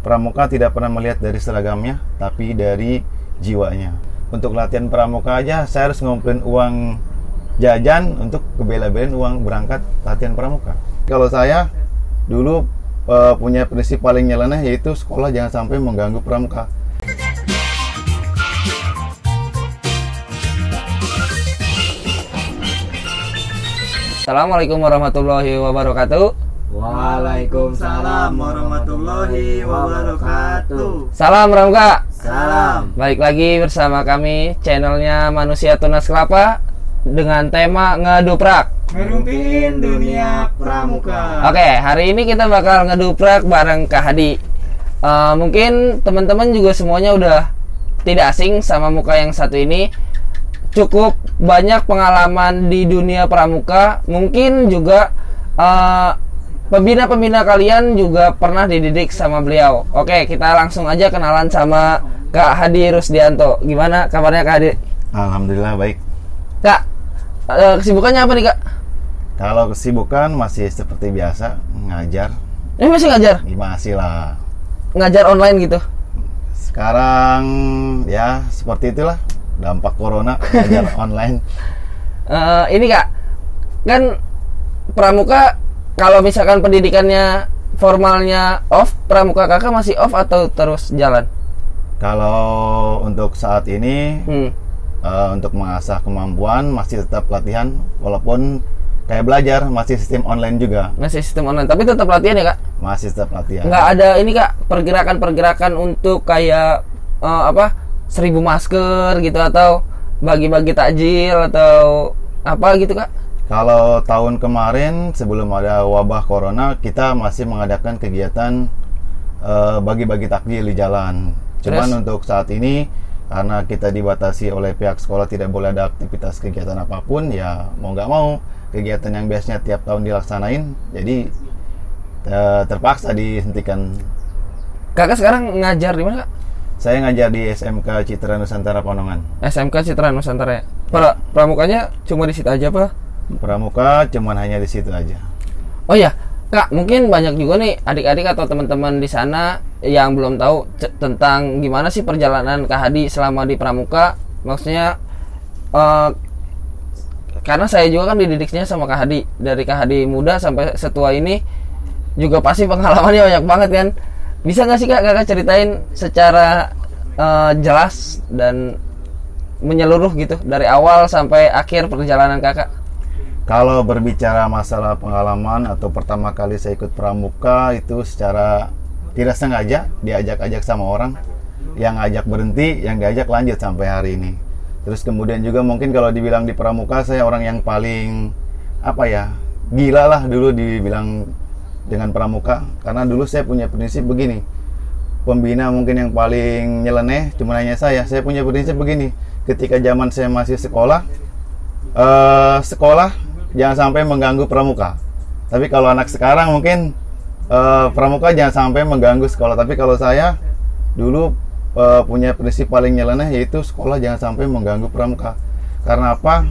pramuka tidak pernah melihat dari seragamnya, tapi dari jiwanya. Untuk latihan pramuka aja saya harus ngumpulin uang jajan untuk kebela-belain uang berangkat latihan pramuka. Kalau saya dulu punya prinsip paling nyeleneh, yaitu sekolah jangan sampai mengganggu pramuka. Assalamualaikum warahmatullahi wabarakatuh. Waalaikumsalam warahmatullahi wabarakatuh. Salam Pramuka. Salam. Balik lagi bersama kami channelnya Manusia Tunas Kelapa dengan tema ngeduprak. Ngerumpiin dunia pramuka. Oke, hari ini kita bakal ngeduprak bareng Kak Hadi. Mungkin teman-teman juga semuanya udah tidak asing sama muka yang satu ini. Cukup banyak pengalaman di dunia pramuka. Mungkin juga pembina-pembina kalian juga pernah dididik sama beliau. Oke, kita langsung aja kenalan sama Kak Hadi Rusdianto. Gimana kabarnya Kak Hadi? Alhamdulillah baik. Kak, kesibukannya apa nih Kak? Kalau kesibukan masih seperti biasa, ngajar. Masih ngajar? Masih lah. Ngajar online gitu? Sekarang ya seperti itulah, dampak corona, ngajar online. Ini Kak, kan pramuka kalau misalkan pendidikannya formalnya off, pramuka kakak masih off atau terus jalan? Kalau untuk saat ini untuk mengasah kemampuan masih tetap latihan, walaupun kayak belajar masih sistem online juga. Masih sistem online, tapi tetap latihan ya Kak? Masih tetap latihan. Nggak ada ini Kak, pergerakan-pergerakan untuk kayak 1000 masker gitu, atau bagi-bagi takjil atau apa gitu Kak? Kalau tahun kemarin sebelum ada wabah corona, kita masih mengadakan kegiatan bagi-bagi takjil di jalan. Cuman untuk saat ini karena kita dibatasi oleh pihak sekolah tidak boleh ada aktivitas kegiatan apapun, ya mau nggak mau kegiatan yang biasanya tiap tahun dilaksanain jadi terpaksa dihentikan. Kakak sekarang ngajar di mana Kak? Saya ngajar di SMK Citra Nusantara Pekalongan. SMK Citra Nusantara ya? Pramukanya cuma di situ aja apa? Pramuka cuman hanya di situ aja. Oh ya, Kak, mungkin banyak juga nih adik-adik atau teman-teman di sana yang belum tahu tentang gimana sih perjalanan Kak Hadi selama di pramuka. Maksudnya karena saya juga kan dididiknya sama Kak Hadi, dari Kak Hadi muda sampai setua ini juga pasti pengalamannya banyak banget kan. Bisa nggak sih Kak kakak ceritain secara jelas dan menyeluruh gitu dari awal sampai akhir perjalanan kakak? Kalau berbicara masalah pengalaman atau pertama kali saya ikut pramuka, itu secara tidak sengaja diajak-ajak sama orang, yang ngajak berhenti, yang diajak lanjut sampai hari ini. Terus kemudian juga mungkin kalau dibilang di pramuka saya orang yang paling gila lah dulu dibilang dengan pramuka, karena dulu saya punya prinsip begini. Pembina mungkin yang paling nyeleneh cuma hanya saya punya prinsip begini. Ketika zaman saya masih sekolah, sekolah jangan sampai mengganggu pramuka. Tapi kalau anak sekarang mungkin pramuka jangan sampai mengganggu sekolah. Tapi kalau saya dulu punya prinsip paling nyeleneh, yaitu sekolah jangan sampai mengganggu pramuka. Karena apa?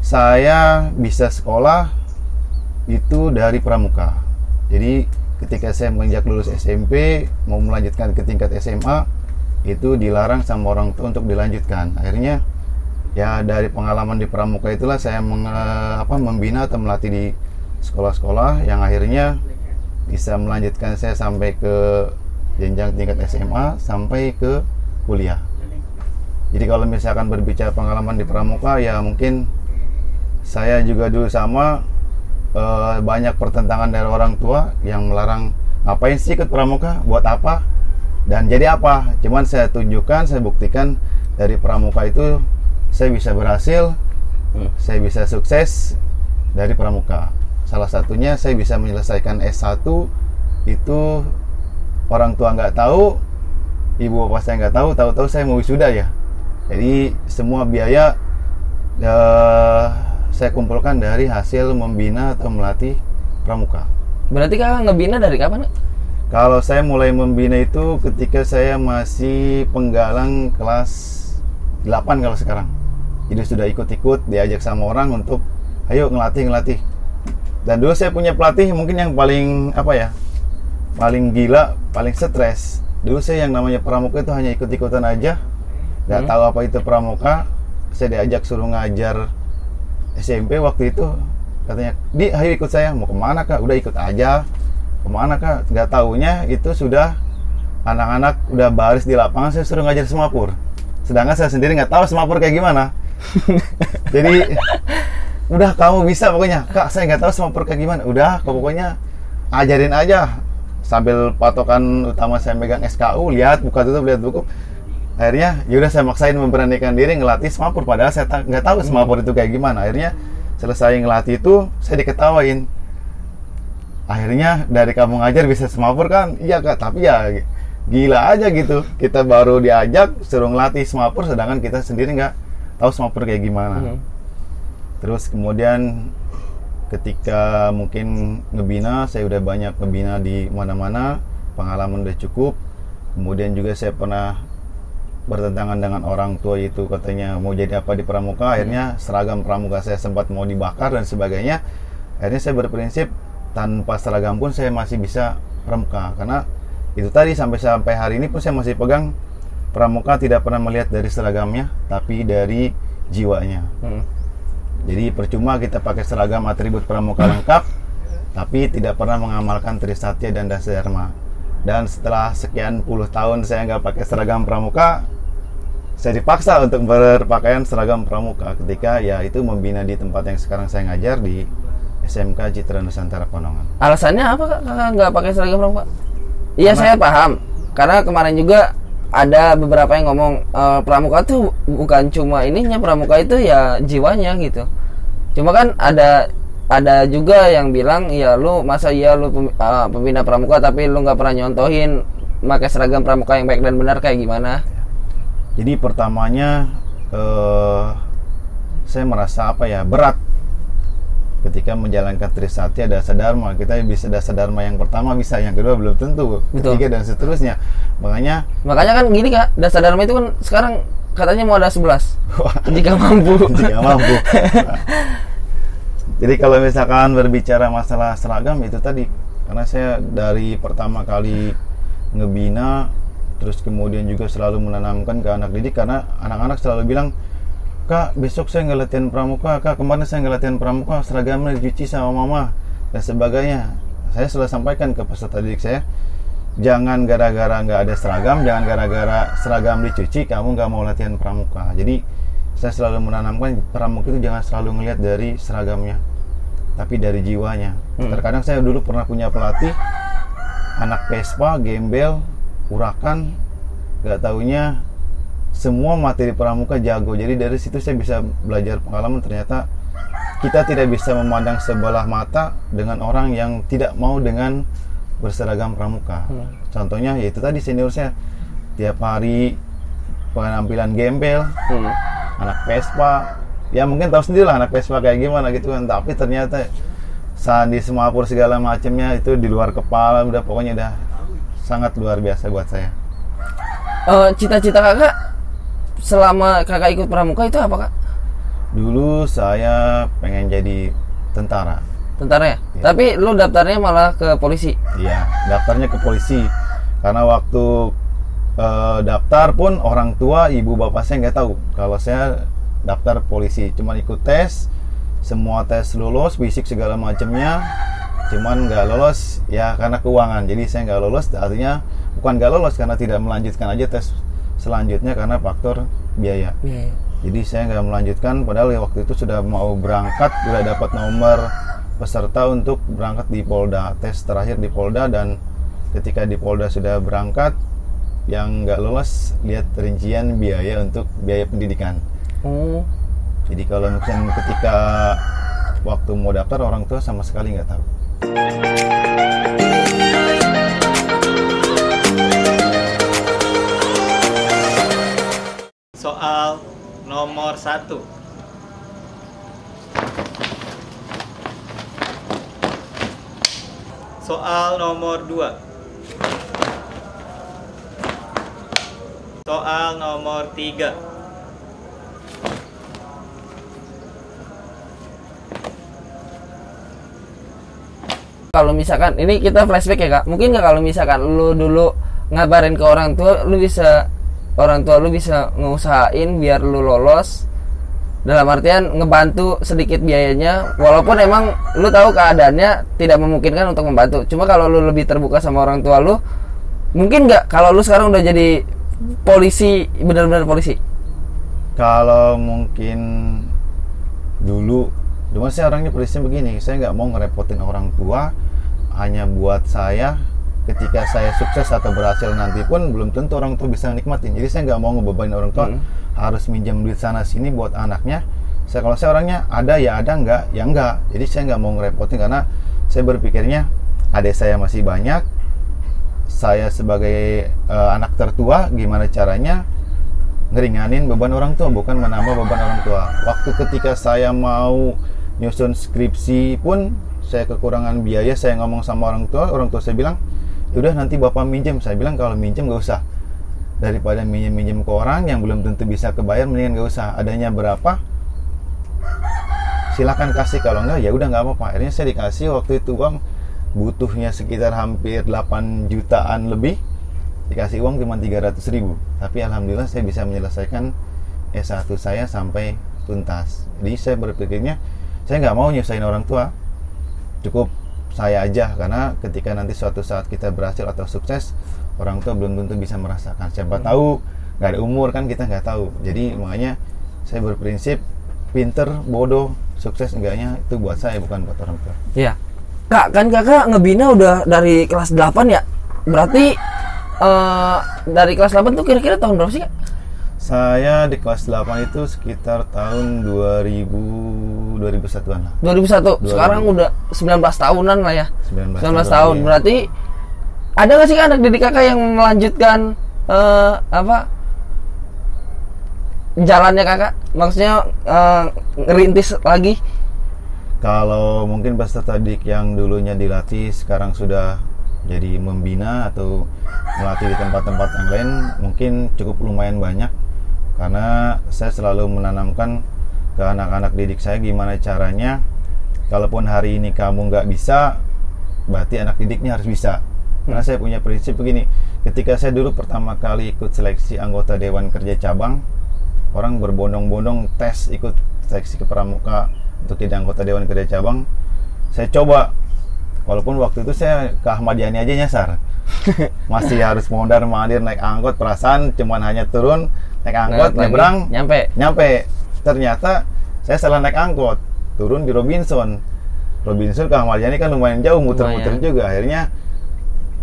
Saya bisa sekolah itu dari pramuka. Jadi ketika saya menginjak lulus SMP mau melanjutkan ke tingkat SMA, itu dilarang sama orang tua untuk dilanjutkan. Akhirnya ya dari pengalaman di pramuka itulah saya membina atau melatih di sekolah-sekolah yang akhirnya bisa melanjutkan saya sampai ke jenjang tingkat SMA sampai ke kuliah. Jadi kalau misalkan berbicara pengalaman di pramuka, ya mungkin saya juga dulu sama banyak pertentangan dari orang tua yang melarang, ngapain sih ikut pramuka, buat apa dan jadi apa. Cuman saya tunjukkan, saya buktikan dari pramuka itu saya bisa berhasil, saya bisa sukses dari pramuka. Salah satunya saya bisa menyelesaikan S1 itu orang tua nggak tahu, ibu bapak saya nggak tahu, tahu-tahu saya mau wisuda ya. Jadi semua biaya saya kumpulkan dari hasil membina atau melatih pramuka. Berarti kakak ngebina dari kapan? Kalau saya mulai membina itu ketika saya masih penggalang kelas 8 kalau sekarang. Jadi sudah ikut-ikut diajak sama orang untuk ayo ngelatih. Dan dulu saya punya pelatih mungkin yang paling paling gila, paling stres. Dulu saya yang namanya pramuka itu hanya ikut-ikutan aja, nggak tahu apa itu pramuka. Saya diajak suruh ngajar SMP waktu itu, katanya, "Di, ayo ikut saya." "Mau kemana kak?" "Udah ikut aja." "Kemana kak?" Nggak taunya itu sudah anak-anak udah baris di lapangan, saya suruh ngajar semapur. Sedangkan saya sendiri nggak tahu semapur kayak gimana. Jadi udah, kamu bisa pokoknya. "Kak, saya nggak tahu semapur kayak gimana." "Udah, pokoknya ajarin aja." Sambil patokan utama saya megang SKU, lihat buka tutup, lihat buku. Akhirnya yaudah saya maksain memberanikan diri ngelatih semapur, padahal saya nggak tahu semapur itu kayak gimana. Akhirnya selesai ngelatih itu saya diketawain. "Akhirnya dari kamu ngajar bisa semapur kan?" "Iya kak, tapi ya gila aja gitu. Kita baru diajak suruh ngelatih semapur, sedangkan kita sendiri nggak tahu semapur kayak gimana." Terus kemudian ketika mungkin ngebina, saya udah banyak ngebina di mana-mana, pengalaman udah cukup. Kemudian juga saya pernah bertentangan dengan orang tua, itu katanya mau jadi apa di pramuka. Akhirnya seragam pramuka saya sempat mau dibakar dan sebagainya. Akhirnya saya berprinsip tanpa seragam pun saya masih bisa pramuka, karena itu tadi sampai hari ini pun saya masih pegang pramuka tidak pernah melihat dari seragamnya, tapi dari jiwanya. Jadi percuma kita pakai seragam atribut pramuka lengkap, tapi tidak pernah mengamalkan Trisatya dan Dasadharma. Dan setelah sekian puluh tahun saya nggak pakai seragam pramuka, saya dipaksa untuk berpakaian seragam pramuka ketika ya itu membina di tempat yang sekarang saya ngajar di SMK Citra Nusantara Pekalongan. Alasannya apa kak nggak pakai seragam pramuka? Iya, saya paham. Karena kemarin juga ada beberapa yang ngomong pramuka tuh bukan cuma ininya, pramuka itu ya jiwanya gitu. Cuma kan ada juga yang bilang, ya lu masa iya lu pembina pramuka tapi lu nggak pernah nyontohin pakai seragam pramuka yang baik dan benar kayak gimana? Jadi pertamanya saya merasa berat ketika menjalankan Trisatya Dasadharma. Kita bisa Dasadharma yang pertama bisa, yang kedua belum tentu, ketiga dan seterusnya. Makanya kan gini kak, Dasadharma itu kan sekarang katanya mau ada 11 jika mampu. Jika mampu. Jadi kalau misalkan berbicara masalah seragam itu tadi, karena saya dari pertama kali ngebina, terus kemudian juga selalu menanamkan ke anak didik, karena anak-anak selalu bilang, "Kak, besok saya nggak latihan pramuka, Kak, kemarin saya nggak latihan pramuka, seragamnya dicuci sama mama," dan sebagainya. Saya selalu sampaikan ke peserta didik saya, jangan gara-gara nggak ada seragam, jangan gara-gara seragam dicuci kamu nggak mau latihan pramuka. Jadi saya selalu menanamkan pramuka itu jangan selalu ngelihat dari seragamnya, tapi dari jiwanya. Terkadang saya dulu pernah punya pelatih anak Vespa, gembel, urakan, nggak taunya semua materi pramuka jago. Jadi dari situ saya bisa belajar pengalaman, ternyata kita tidak bisa memandang sebelah mata dengan orang yang tidak mau dengan berseragam pramuka. Contohnya yaitu tadi senior saya tiap hari penampilan gembel, anak Vespa, ya mungkin tahu sendiri lah anak Vespa kayak gimana gitu kan. Tapi ternyata sandi semapur segala macamnya itu di luar kepala, udah pokoknya udah sangat luar biasa buat saya. Cita-cita kakak selama kakak ikut pramuka itu apa kak? Dulu saya pengen jadi tentara. Tentara ya? Ya. Tapi lu daftarnya malah ke polisi? Iya, daftarnya ke polisi. Karena waktu daftar pun orang tua, ibu bapak saya nggak tahu kalau saya daftar polisi. Cuman ikut tes, semua tes lulus, fisik segala macamnya. Cuman nggak lolos ya karena keuangan. Jadi saya nggak lolos, artinya bukan nggak lolos karena tidak melanjutkan aja tes selanjutnya karena faktor biaya. Jadi saya nggak melanjutkan, padahal ya waktu itu sudah mau berangkat, sudah dapat nomor peserta untuk berangkat di Polda, tes terakhir di Polda, dan ketika di Polda sudah berangkat, yang nggak lolos lihat rincian biaya untuk biaya pendidikan. Jadi kalau mungkin ketika waktu mau daftar orang tua sama sekali nggak tahu. Soal nomor 1. Soal nomor 2. Soal nomor 3. kalau misalkan ini kita flashback ya Kak, mungkin nggak kalau misalkan lu dulu ngabarin ke orang tua lu bisa ngeusahain biar lu lolos, dalam artian ngebantu sedikit biayanya, walaupun emang lu tahu keadaannya tidak memungkinkan untuk membantu. Cuma kalau lu lebih terbuka sama orang tua lu, mungkin nggak kalau lu sekarang udah jadi polisi, benar-benar polisi? Kalau mungkin dulu, cuma saya orangnya prinsipnya begini, saya nggak mau ngerepotin orang tua. Hanya buat saya, ketika saya sukses atau berhasil nanti pun belum tentu orang tua bisa nikmatin. Jadi saya nggak mau ngebebanin orang tua harus minjem duit sana sini buat anaknya. Kalau saya orangnya ada ya ada, enggak ya enggak. Jadi saya nggak mau ngerepotin, karena saya berpikirnya adik saya masih banyak. Saya sebagai anak tertua, gimana caranya ngeringanin beban orang tua, bukan menambah beban orang tua. Waktu ketika saya mau nyusun skripsi pun saya kekurangan biaya, saya ngomong sama orang tua saya bilang, yaudah nanti bapak minjem. Saya bilang kalau minjem gak usah, daripada minjem ke orang yang belum tentu bisa kebayar, mendingan gak usah. Adanya berapa silakan kasih, kalau enggak ya udah nggak apa-apa. Akhirnya saya dikasih waktu itu uang, butuhnya sekitar hampir 8 jutaan lebih, dikasih uang cuma 300.000. Tapi alhamdulillah saya bisa menyelesaikan S1 saya sampai tuntas. Jadi saya berpikirnya saya nggak mau nyusahin orang tua, cukup saya aja. Karena ketika nanti suatu saat kita berhasil atau sukses, orang tua belum tentu bisa merasakan. Siapa tahu, nggak ada umur kan, kita nggak tahu. Jadi makanya saya berprinsip pinter, bodoh, sukses enggaknya itu buat saya, bukan buat orang tua. Iya. Kak, kan kakak ngebina udah dari kelas 8 ya? Berarti dari kelas 8 tuh kira-kira tahun berapa sih Kak? Saya di kelas 8 itu sekitar tahun 2001-an lah. 2001. Sekarang udah 19 tahunan lah ya. 19 tahun. Iya. Berarti ada nggak sih Kak anak didik kakak yang melanjutkan jalannya kakak? Maksudnya ngerintis lagi? Kalau mungkin peserta didik yang dulunya dilatih sekarang sudah jadi membina atau melatih di tempat-tempat yang lain, mungkin cukup lumayan banyak. Karena saya selalu menanamkan ke anak-anak didik saya gimana caranya, kalaupun hari ini kamu nggak bisa, berarti anak didiknya harus bisa. Karena saya punya prinsip begini, ketika saya dulu pertama kali ikut seleksi anggota Dewan Kerja Cabang, orang berbondong-bondong tes ikut seleksi ke Pramuka untuk jadi anggota Dewan Kerja Cabang. Saya coba, walaupun waktu itu saya ke Ahmad Yani aja nyasar. Masih harus mondar-mandir naik angkot, perasaan cuman hanya turun naik angkot, nyebrang, nyampe. Ternyata saya salah naik angkot, turun di Robinson ke Ahmad Yani kan lumayan jauh, muter-muter juga. Akhirnya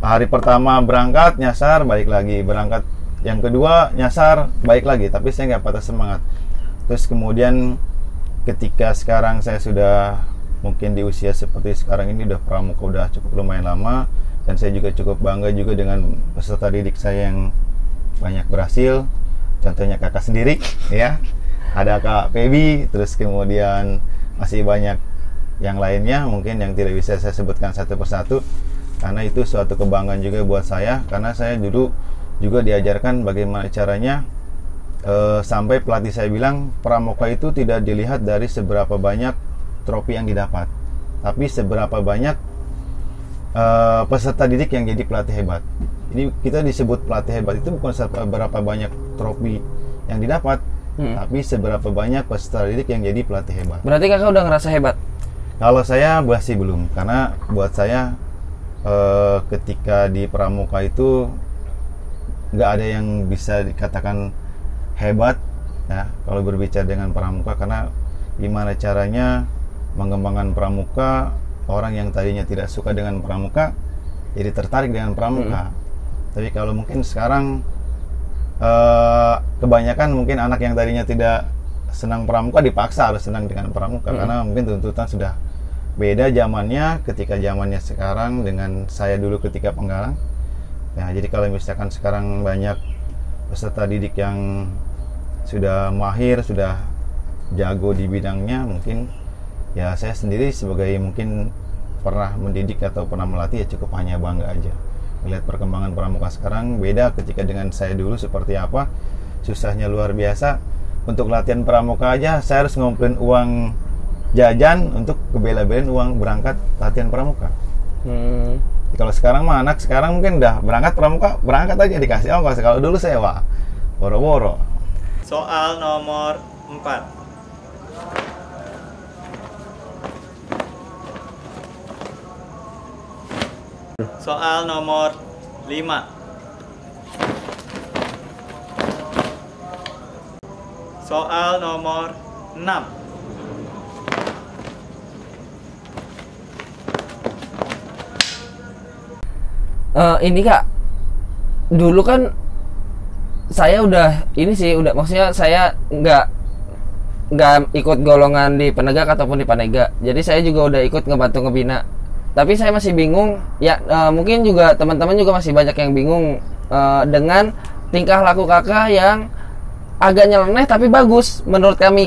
hari pertama berangkat nyasar, balik lagi. Berangkat yang kedua nyasar, balik lagi. Tapi saya nggak patah semangat. Terus kemudian ketika sekarang saya sudah mungkin di usia seperti sekarang ini, udah pramuka udah cukup lumayan lama, dan saya juga cukup bangga juga dengan peserta didik saya yang banyak berhasil. Contohnya kakak sendiri ya, ada Kak Pebi, terus kemudian masih banyak yang lainnya mungkin yang tidak bisa saya sebutkan satu persatu, karena itu suatu kebanggaan juga buat saya. Karena saya dulu juga diajarkan bagaimana caranya, sampai pelatih saya bilang pramuka itu tidak dilihat dari seberapa banyak trofi yang didapat, tapi seberapa banyak peserta didik yang jadi pelatih hebat. Jadi kita disebut pelatih hebat itu bukan seberapa banyak trofi yang didapat, tapi seberapa banyak peserta didik yang jadi pelatih hebat. Berarti kakak udah ngerasa hebat? Kalau saya masih belum, karena buat saya ketika di pramuka itu nggak ada yang bisa dikatakan hebat ya kalau berbicara dengan pramuka. Karena gimana caranya mengembangkan pramuka, orang yang tadinya tidak suka dengan pramuka jadi tertarik dengan pramuka. Tapi kalau mungkin sekarang kebanyakan mungkin anak yang tadinya tidak senang pramuka dipaksa harus senang dengan pramuka, karena mungkin tuntutan sudah beda zamannya ketika zamannya sekarang dengan saya dulu ketika penggalang. Ya, jadi kalau misalkan sekarang banyak peserta didik yang sudah mahir, sudah jago di bidangnya, mungkin ya saya sendiri sebagai mungkin pernah mendidik atau pernah melatih ya cukup hanya bangga aja. Melihat perkembangan pramuka sekarang beda ketika dengan saya dulu seperti apa. Susahnya luar biasa. Untuk latihan pramuka aja saya harus ngumpulin uang jajan untuk kebela-belain uang berangkat latihan pramuka. Hmm. Kalau sekarang mah anak sekarang mungkin udah berangkat pramuka, berangkat aja dikasih ongkos. Kalau dulu sewa, boro-boro. Soal nomor 4. Soal nomor 5. Soal nomor 6. Ini Kak, dulu kan saya udah ini sih, udah maksudnya saya nggak ikut golongan di penegak ataupun di panega. Jadi saya juga udah ikut ngebantu ngebina. Tapi saya masih bingung ya, mungkin juga teman-teman juga masih banyak yang bingung dengan tingkah laku kakak yang agak nyeleneh tapi bagus menurut kami.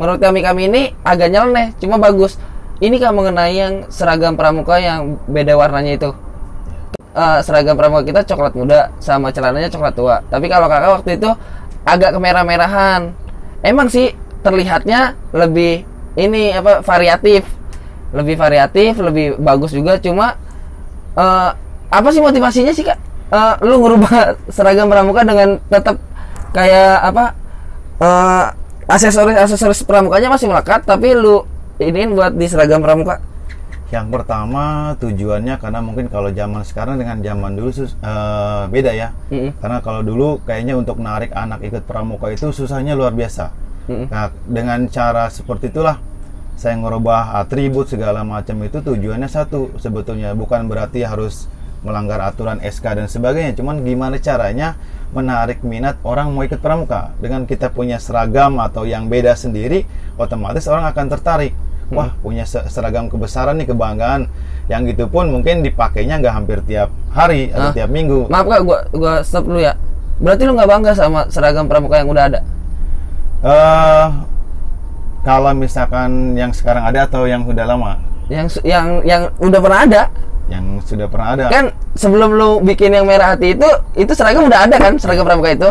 Menurut kami ini agak nyeleneh cuma bagus. Ini Kak mengenai yang seragam pramuka yang beda warnanya itu. Seragam pramuka kita coklat muda sama celananya coklat tua. Tapi kalau kakak waktu itu agak kemerah-merahan. Emang sih terlihatnya lebih ini apa variatif, lebih bagus juga. Cuma apa sih motivasinya sih Kak? Lu ngerubah seragam pramuka dengan tetap kayak apa? Aksesoris pramukanya masih melekat, tapi lu iniin buat di seragam pramuka. Yang pertama tujuannya karena mungkin kalau zaman sekarang dengan zaman dulu beda ya. Karena kalau dulu kayaknya untuk narik anak ikut pramuka itu susahnya luar biasa. Nah, dengan cara seperti itulah saya ngerubah atribut segala macam itu tujuannya satu sebetulnya, bukan berarti harus melanggar aturan SK dan sebagainya. Cuman gimana caranya menarik minat orang mau ikut pramuka. Dengan kita punya seragam atau yang beda sendiri, otomatis orang akan tertarik. Wah, punya seragam kebesaran nih, kebanggaan. Yang gitu pun mungkin dipakainya nggak hampir tiap hari atau tiap minggu. Maaf Kak, gua stop dulu ya. Berarti lu nggak bangga sama seragam pramuka yang udah ada? Kalau misalkan yang sekarang ada atau yang udah lama? Yang udah pernah ada. Yang sudah pernah ada. Kan sebelum lu bikin yang merah hati itu seragam udah ada kan, seragam pramuka itu.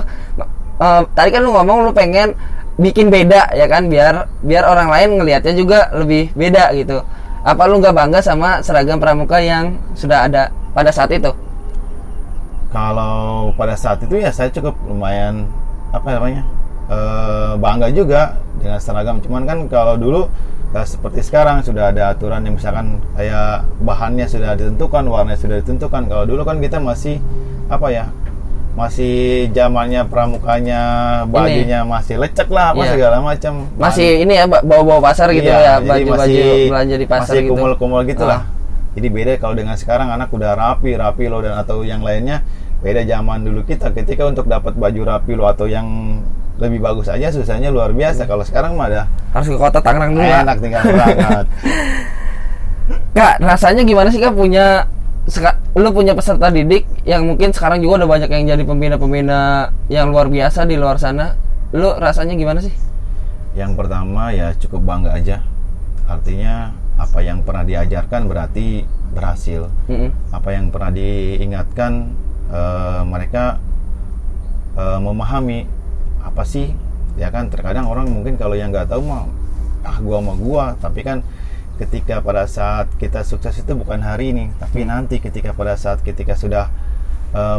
Tadi kan lu ngomong lu pengen bikin beda ya kan, biar orang lain ngelihatnya juga lebih beda gitu. Apa lu nggak bangga sama seragam pramuka yang sudah ada pada saat itu? Kalau pada saat itu ya saya cukup lumayan bangga juga dengan seragam. Cuman kan kalau dulu seperti sekarang sudah ada aturan yang misalkan kayak bahannya sudah ditentukan, warnanya sudah ditentukan. Kalau dulu kan kita masih masih zamannya pramukanya, bajunya masih lecek lah, segala macam. Masih ini ya, bawa-bawa pasar gitu ya, baju-baju belanja di pasar masih gitu. kumul-kumul gitulah. Jadi beda kalau dengan sekarang anak udah rapi lo dan atau yang lainnya. Beda zaman dulu kita ketika untuk dapat baju rapi lo atau yang lebih bagus aja susahnya luar biasa. Kalau sekarang mah ada harus ke kota Tangerang dulu ya. Enak tinggal berangkat. Kak, rasanya gimana sih Kak lu punya peserta didik yang mungkin sekarang juga udah banyak yang jadi pembina-pembina yang luar biasa di luar sana. Lu rasanya gimana sih? Yang pertama ya cukup bangga aja. Artinya apa yang pernah diajarkan berarti berhasil. Apa yang pernah diingatkan mereka memahami apa sih, ya kan. Terkadang orang mungkin kalau yang nggak tahu mah gua, tapi kan ketika pada saat kita sukses itu bukan hari ini, tapi nanti ketika sudah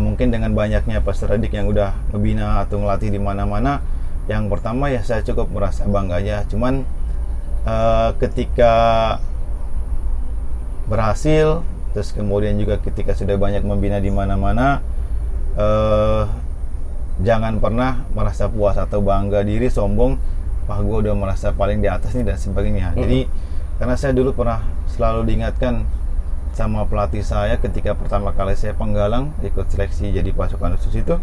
mungkin dengan banyaknya peserta didik yang udah membina atau ngelatih di mana-mana, yang pertama ya saya cukup merasa bangga aja. Cuman ketika berhasil, terus kemudian juga ketika sudah banyak membina di mana-mana, jangan pernah merasa puas atau bangga diri, sombong, wah gue udah merasa paling di atas nih dan sebagainya. Jadi karena saya dulu pernah selalu diingatkan sama pelatih saya ketika pertama kali saya penggalang ikut seleksi jadi pasukan khusus itu,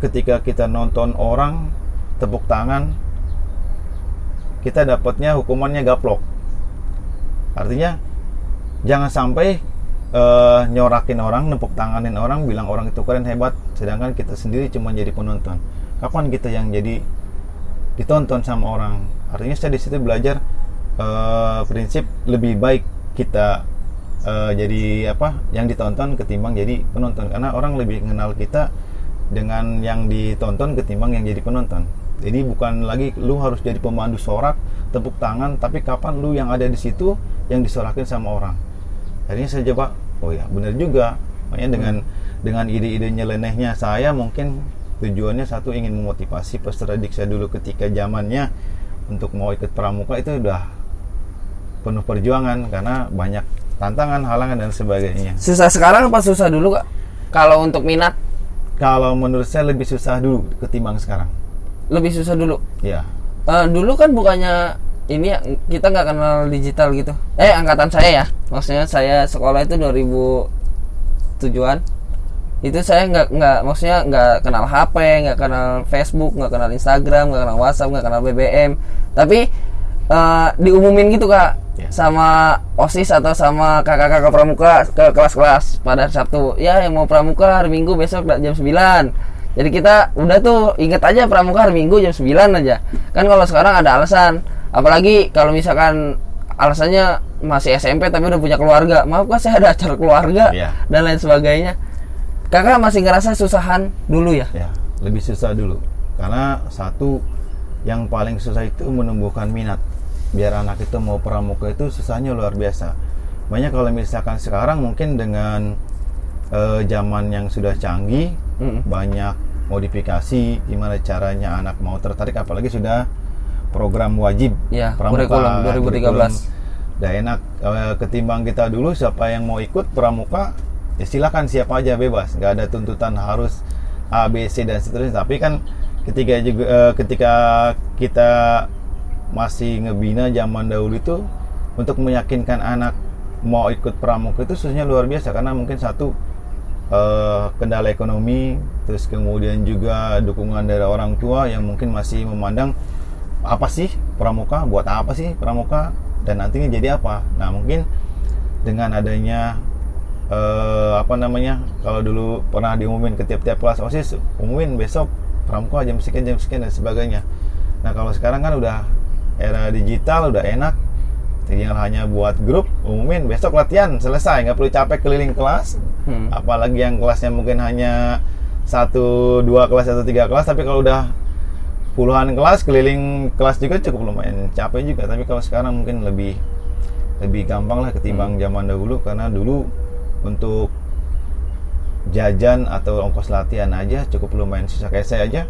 ketika kita nonton orang tepuk tangan, kita dapatnya hukumannya gaplok. Artinya jangan sampai nyorakin orang, nepuk tanganin orang, bilang orang itu keren hebat, sedangkan kita sendiri cuma jadi penonton. Kapan kita yang jadi ditonton sama orang? Artinya saya di situ belajar prinsip lebih baik kita jadi yang ditonton ketimbang jadi penonton, karena orang lebih mengenal kita dengan yang ditonton ketimbang yang jadi penonton. Jadi bukan lagi lu harus jadi pemandu sorak, tepuk tangan, tapi kapan lu yang ada di situ yang disorakin sama orang. Akhirnya saya coba, oh ya benar juga. Makanya dengan ide-ide nyelenehnya saya, mungkin tujuannya satu, ingin memotivasi peserta didik saya dulu ketika zamannya untuk mau ikut pramuka itu udah penuh perjuangan karena banyak tantangan, halangan dan sebagainya. Susah sekarang apa susah dulu Kak? Kalau untuk minat? Kalau menurut saya lebih susah dulu ketimbang sekarang. Lebih susah dulu? Ya. Dulu kan bukannya ini ya, kita nggak kenal digital gitu. Angkatan saya ya, maksudnya saya sekolah itu 2007-an. Itu saya maksudnya nggak kenal HP, nggak kenal Facebook, nggak kenal Instagram, nggak kenal WhatsApp, nggak kenal BBM. Tapi diumumin gitu Kak, sama OSIS atau sama kakak-kakak pramuka ke kelas-kelas pada hari Sabtu. Ya, yang mau pramuka hari Minggu besok jam 9. Jadi kita udah tuh inget aja pramuka hari Minggu jam 9 aja. Kan kalau sekarang ada alasan. Apalagi kalau misalkan alasannya masih SMP tapi udah punya keluarga. Maaf Kak, saya ada acara keluarga dan lain sebagainya. Kakak masih ngerasa susahan dulu ya? Ya, lebih susah dulu. Karena satu, yang paling susah itu menumbuhkan minat. Biar anak itu mau pramuka itu susahnya luar biasa. Banyak kalau misalkan sekarang mungkin dengan zaman yang sudah canggih, banyak modifikasi gimana caranya anak mau tertarik, apalagi sudah program wajib pramuka 2013. Udah enak ketimbang kita dulu, siapa yang mau ikut pramuka ya silakan, siapa aja bebas, nggak ada tuntutan harus A, B, C dan seterusnya. Tapi kan ketika kita masih ngebina zaman dahulu itu, untuk meyakinkan anak mau ikut pramuka itu susahnya luar biasa, karena mungkin satu kendala ekonomi, terus kemudian juga dukungan dari orang tua yang mungkin masih memandang apa sih pramuka, buat apa sih pramuka, dan nantinya jadi apa. Nah mungkin dengan adanya kalau dulu pernah diumumin ke tiap-tiap kelas OSIS, umumin besok pramuka jam sekian dan sebagainya. Nah kalau sekarang kan udah era digital, udah enak, tinggal hanya buat grup, umumin besok latihan, selesai, nggak perlu capek keliling kelas. Apalagi yang kelasnya mungkin hanya 1, 2 kelas atau 3 kelas, tapi kalau udah puluhan kelas, keliling kelas juga cukup lumayan capek juga. Tapi kalau sekarang mungkin lebih gampang lah ketimbang zaman dahulu, karena dulu untuk jajan atau ongkos latihan aja cukup lumayan susah. Kayak saya aja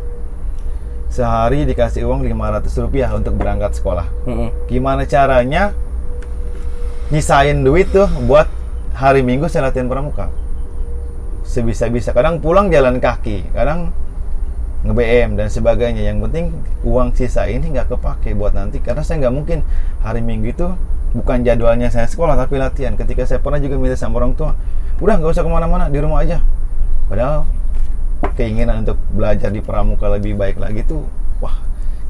sehari dikasih uang Rp500 untuk berangkat sekolah. Gimana caranya nyisain duit tuh buat hari Minggu saya latihan pramuka? Sebisa-bisa, kadang pulang jalan kaki, kadang nge-BM dan sebagainya. Yang penting uang sisa ini nggak kepake buat nanti, karena saya nggak mungkin hari Minggu itu bukan jadwalnya saya sekolah tapi latihan. Ketika saya pernah juga minta sama orang tua, udah nggak usah kemana-mana, di rumah aja. Padahal keinginan untuk belajar di pramuka lebih baik lagi tuh, wah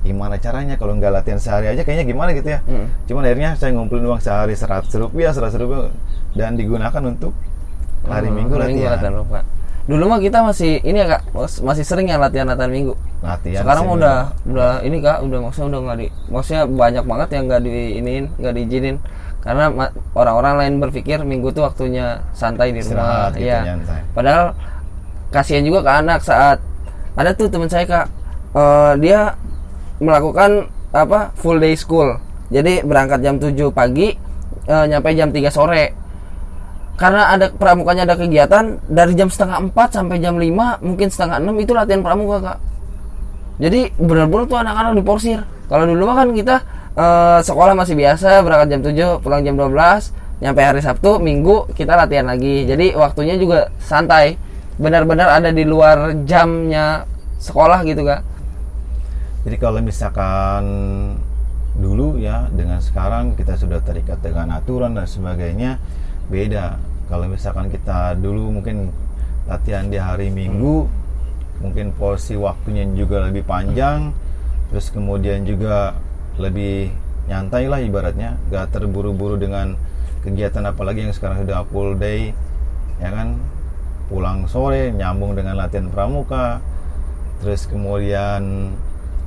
gimana caranya kalau nggak latihan sehari aja, kayaknya gimana gitu ya. Cuman akhirnya saya ngumpulin uang sehari Rp100 dan digunakan untuk hari Minggu latihan. Dulu mah kita masih ini ya Kak, masih sering ya latihan Minggu. Sekarang udah ini Kak, maksudnya banyak banget yang nggak diizinin karena orang-orang lain berpikir Minggu tuh waktunya santai di rumah. Iya. Padahal kasihan juga ke anak saat ada tuh teman saya Kak, dia melakukan full day school. Jadi berangkat jam 7 pagi, nyampe jam 3 sore. Karena ada pramukanya, ada kegiatan dari jam 3:30 sampai jam 5, mungkin 5:30 itu latihan pramuka Kak. Jadi benar-benar tuh anak-anak diporsir. Kalau dulu mah kan kita sekolah masih biasa, berangkat jam 7, pulang jam 12, nyampe hari Sabtu, Minggu kita latihan lagi. Jadi waktunya juga santai, benar-benar ada di luar jamnya sekolah gitu Kak. Jadi kalau misalkan dulu ya dengan sekarang kita sudah terikat dengan aturan dan sebagainya, beda. Kalau misalkan kita dulu mungkin latihan di hari Minggu, mungkin porsi waktunya juga lebih panjang, terus kemudian juga lebih nyantai lah ibaratnya, gak terburu-buru dengan kegiatan, apalagi yang sekarang sudah full day ya kan, pulang sore nyambung dengan latihan pramuka, terus kemudian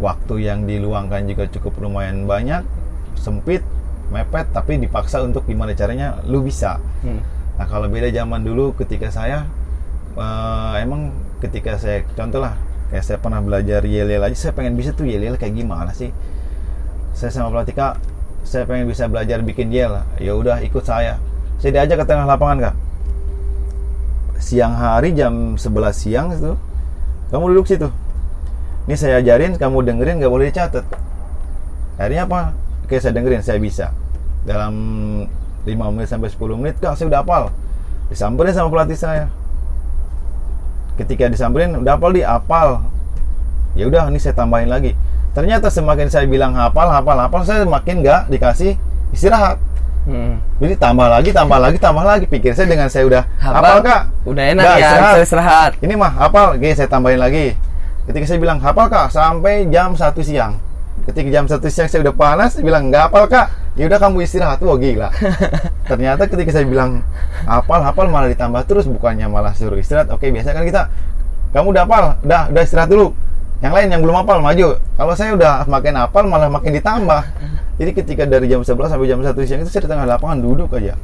waktu yang diluangkan juga cukup lumayan banyak, sempit, mepet, tapi dipaksa untuk gimana caranya lu bisa. Nah kalau beda zaman dulu ketika saya emang ketika saya contoh lah, kayak saya pernah belajar yel-yel aja, saya pengen bisa tuh yel-yel kayak gimana sih. Saya sama pelatih, Kak, saya pengen bisa belajar bikin yel. Ya udah ikut saya. Saya diajak ke tengah lapangan, Kak. Siang hari jam 11 siang itu, kamu duduk situ. Ini saya ajarin, kamu dengerin, nggak boleh dicatat. Akhirnya apa? Oke, saya dengerin, saya bisa. Dalam 5 menit sampai 10 menit, Kak, saya udah hafal. Disamperin sama pelatih saya. Ketika disamperin, udah hafal, hafal. Ya udah, ini saya tambahin lagi. Ternyata semakin saya bilang hafal, saya semakin nggak dikasih istirahat. Jadi tambah lagi. Pikir saya dengan saya udah hafal, Kak. Udah enak ya, istirahat. Ini mah hafal, oke, saya tambahin lagi. Ketika saya bilang hafal, Kak, sampai jam 1 siang. Ketika jam 1 siang saya udah panas, saya bilang nggak hafal, Kak. Ya udah kamu istirahat. Wah, gila. Ternyata ketika saya bilang hafal malah ditambah terus, bukannya malah suruh istirahat. Oke, biasa kan kita, kamu udah hafal, udah istirahat dulu. Yang lain yang belum hafal maju. Kalau saya udah makin hafal malah makin ditambah. Jadi ketika dari jam 11 sampai jam 1 siang itu saya di tengah lapangan duduk aja,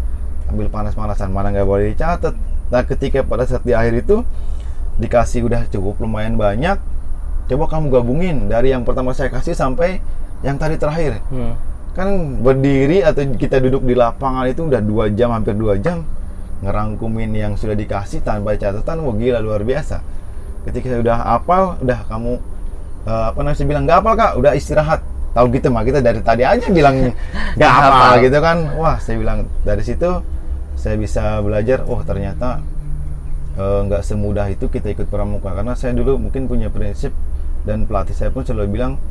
ambil panas-panasan, mana nggak boleh dicatat. Nah, ketika pada saat di akhir itu dikasih udah cukup lumayan banyak, coba kamu gabungin dari yang pertama saya kasih sampai yang tadi terakhir. Kan berdiri atau kita duduk di lapangan itu udah 2 jam, hampir 2 jam ngerangkumin yang sudah dikasih tanpa catatan. Wah, gila, luar biasa. Ketika saya udah hafal, udah kamu saya bilang nggak hafal, Kak, udah istirahat. Tahu gitu mah, kita dari tadi aja bilang nggak hafal gitu kan. Wah, saya bilang dari situ saya bisa belajar. Oh, ternyata nggak semudah itu kita ikut pramuka. Karena saya dulu mungkin punya prinsip, dan pelatih saya pun selalu bilang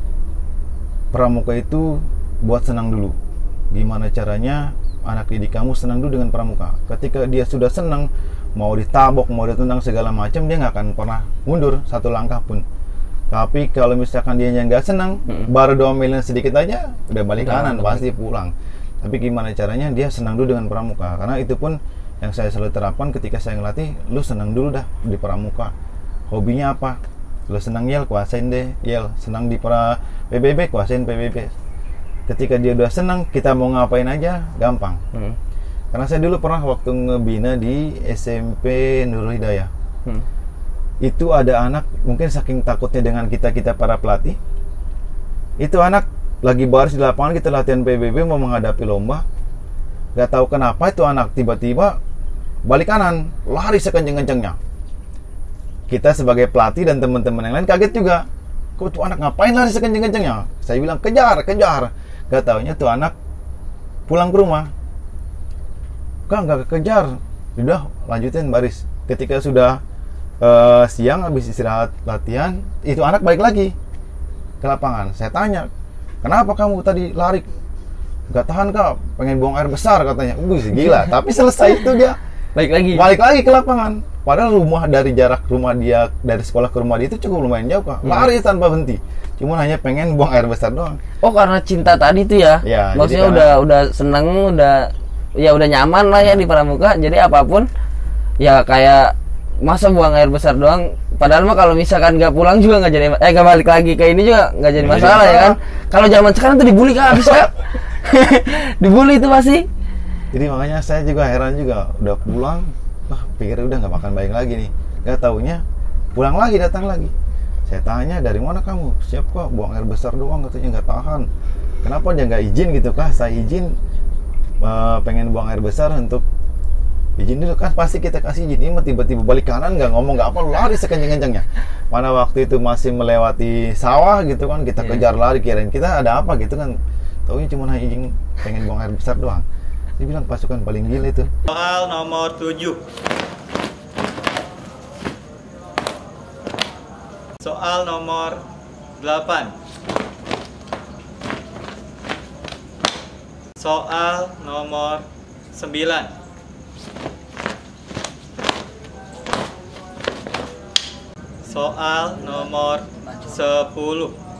pramuka itu buat senang dulu. Gimana caranya anak didik kamu senang dulu dengan pramuka. Ketika dia sudah senang, mau ditabok, mau ditendang segala macam, dia nggak akan pernah mundur satu langkah pun. Tapi kalau misalkan dia nggak senang, baru domelin sedikit aja udah balik kanan, pasti pulang. Tapi gimana caranya dia senang dulu dengan pramuka. Karena itu pun yang saya selalu terapkan ketika saya ngelatih. Lu senang dulu dah di pramuka. Hobinya apa? Lu senang yel, kuasain deh yel. Senang di PBB, kuasain PBB. Ketika dia udah senang, kita mau ngapain aja gampang. Karena saya dulu pernah waktu ngebina di SMP Nurul Hidayah. Itu ada anak, mungkin saking takutnya dengan kita para pelatih, itu anak lagi baris di lapangan, kita latihan PBB mau menghadapi lomba, gak tahu kenapa itu anak tiba-tiba balik kanan, lari sekenceng-kencengnya. Kita sebagai pelatih dan teman-teman yang lain kaget juga, kok tuh anak ngapain lari sekenceng-kencengnya? Saya bilang kejar. Gak taunya tuh anak pulang ke rumah. Gak kejar, udah lanjutin baris. Ketika sudah siang habis istirahat latihan, itu anak balik lagi ke lapangan. Saya tanya, kenapa kamu tadi lari? Gak tahan, Kak, pengen buang air besar katanya. Gila. Tapi selesai itu dia balik lagi ke lapangan. Padahal jarak rumah dia dari sekolah ke rumah dia itu cukup lumayan jauh, Kak. Lari tanpa henti, cuma hanya pengen buang air besar doang. Oh, karena cinta tadi tuh ya? Ya, maksudnya udah seneng, udah nyaman lah ya di pramuka. Jadi apapun ya, kayak masa buang air besar doang. Padahal mah kalau misalkan nggak pulang juga nggak jadi, nggak balik lagi ke ini juga nggak jadi masalah ya kan. Kalau zaman sekarang tuh dibully, Kak, bisa. Dibully itu pasti. Jadi makanya saya juga heran juga, udah pulang, pikir udah nggak akan balik lagi nih. Gak taunya pulang lagi, datang lagi. Saya tanya, dari mana kamu? Siap, kok, buang air besar doang, katanya nggak tahan. Kenapa dia nggak izin gitu, Kak? Saya izin, pengen buang air besar untuk izin dulu, kan pasti kita kasih izin. Ini tiba-tiba balik kanan, nggak ngomong nggak apa, lari sekenceng-kencengnya. Mana waktu itu masih melewati sawah gitu kan, kita kejar lari, kirain kita ada apa gitu kan. Taunya cuma izin pengen buang air besar doang. Dia bilang pasukan paling gila itu. Soal nomor 7. Soal nomor 8. Soal nomor 9. Soal nomor 10.